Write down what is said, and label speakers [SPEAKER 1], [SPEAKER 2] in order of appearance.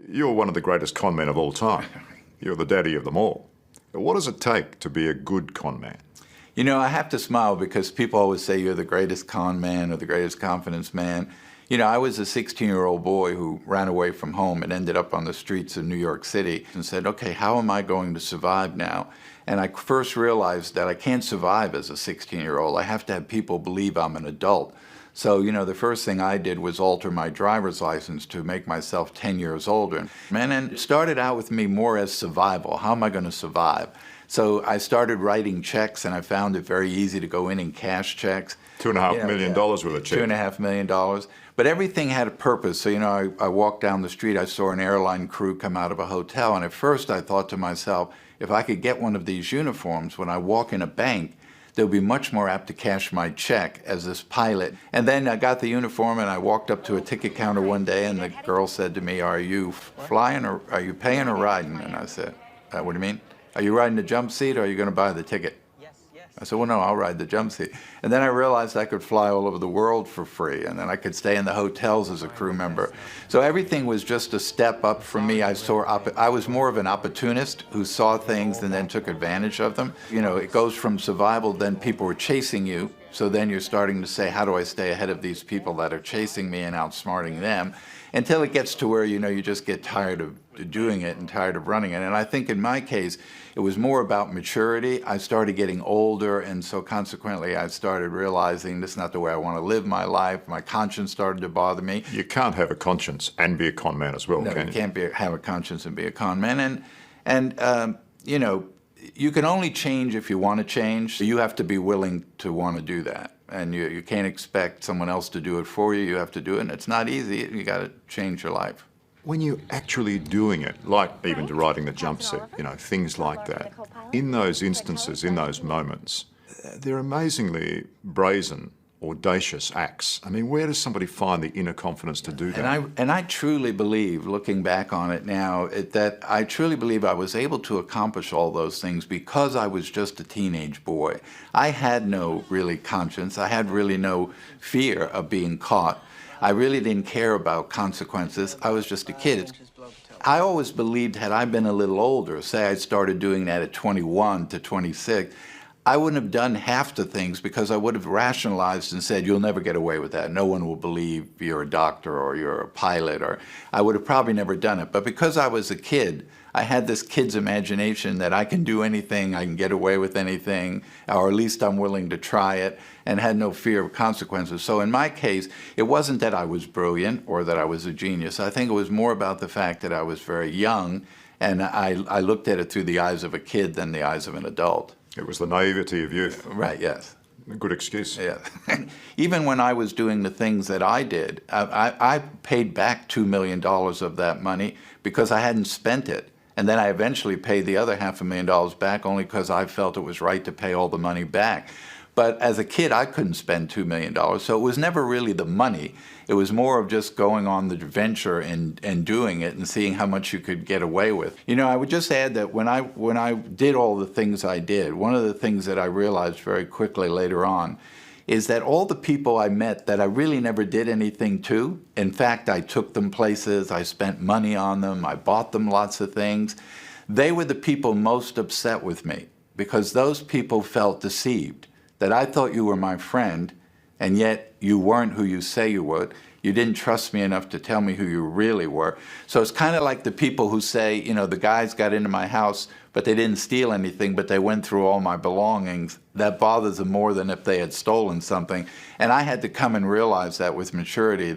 [SPEAKER 1] You're one of the greatest con men of all time. You're the daddy of them all. What does it take to be a good con man?
[SPEAKER 2] You know, I have to smile because people always say you're the greatest con man or the greatest confidence man. You know, I was a 16-year-old boy who ran away from home and ended up on the streets of New York City and said, okay, how am I going to survive now? And I first realized that I can't survive as a 16-year-old. I have to have people believe I'm an adult. So, you know, the first thing I did was alter my driver's license to make myself 10 years older. And it started out with me more as survival. How am I going to survive? So I started writing checks, and I found it very easy to go in and cash checks.
[SPEAKER 1] $2.5 million worth of checks.
[SPEAKER 2] $2.5 million. But everything had a purpose. So, you know, I walked down the street, I saw an airline crew come out of a hotel, and at first I thought to myself, if I could get one of these uniforms, when I walk in a bank, they'll be much more apt to cash my check as this pilot. And then I got the uniform and I walked up to a ticket counter one day and the girl said to me, are you flying or are you paying or riding? And I said, what do you mean? Are you riding the jump seat or are you going to buy the ticket? I said, well, no, I'll ride the jump seat. And then I realized I could fly all over the world for free, and then I could stay in the hotels as a crew member. So everything was just a step up for me. I was more of an opportunist who saw things and then took advantage of them. You know, it goes from survival, then people were chasing you, so then you're starting to say, how do I stay ahead of these people that are chasing me and outsmarting them? Until it gets to where, you know, you just get tired of doing it and tired of running it. And I think in my case, it was more about maturity. I started getting older, and so consequently I started realizing this is not the way I want to live my life. My conscience started to bother me.
[SPEAKER 1] You can't have a conscience and be a con man as well,
[SPEAKER 2] no,
[SPEAKER 1] can
[SPEAKER 2] you? Can't have a conscience and be a con man. And you know, you can only change if you want to change. You have to be willing to want to do that. And you can't expect someone else to do it for you. You have to do it, and it's not easy. You got to change your life.
[SPEAKER 1] When you're actually doing it, like even to riding the jump seat, you know, things like that, in those instances, in those moments, they're amazingly brazen, audacious acts. I mean, where does somebody find the inner confidence to do that?
[SPEAKER 2] And I truly believe, looking back on it now, that I truly believe I was able to accomplish all those things because I was just a teenage boy. I had no really conscience. I had really no fear of being caught. I really didn't care about consequences. I was just a kid. I always believed had I been a little older, say I started doing that at 21 to 26, I wouldn't have done half the things because I would have rationalized and said, you'll never get away with that. No one will believe you're a doctor or you're a pilot, or I would have probably never done it. But because I was a kid, I had this kid's imagination that I can do anything, I can get away with anything, or at least I'm willing to try it, and had no fear of consequences. So in my case, it wasn't that I was brilliant or that I was a genius. I think it was more about the fact that I was very young, and I looked at it through the eyes of a kid than the eyes of an adult.
[SPEAKER 1] It was the naivety of youth.
[SPEAKER 2] Right, yes.
[SPEAKER 1] A good excuse.
[SPEAKER 2] Yeah. Even when I was doing the things that I did, I paid back $2 million of that money because I hadn't spent it. And then I eventually paid the other $500,000 back only because I felt it was right to pay all the money back. But as a kid, I couldn't spend $2 million, so it was never really the money. It was more of just going on the venture and doing it and seeing how much you could get away with. You know, I would just add that when I did all the things I did, one of the things that I realized very quickly later on is that all the people I met that I really never did anything to, in fact, I took them places, I spent money on them, I bought them lots of things, they were the people most upset with me because those people felt deceived. That I thought you were my friend, and yet you weren't who you say you would. You didn't trust me enough to tell me who you really were. So it's kind of like the people who say, you know, the guys got into my house, but they didn't steal anything, but they went through all my belongings. That bothers them more than if they had stolen something. And I had to come and realize that with maturity.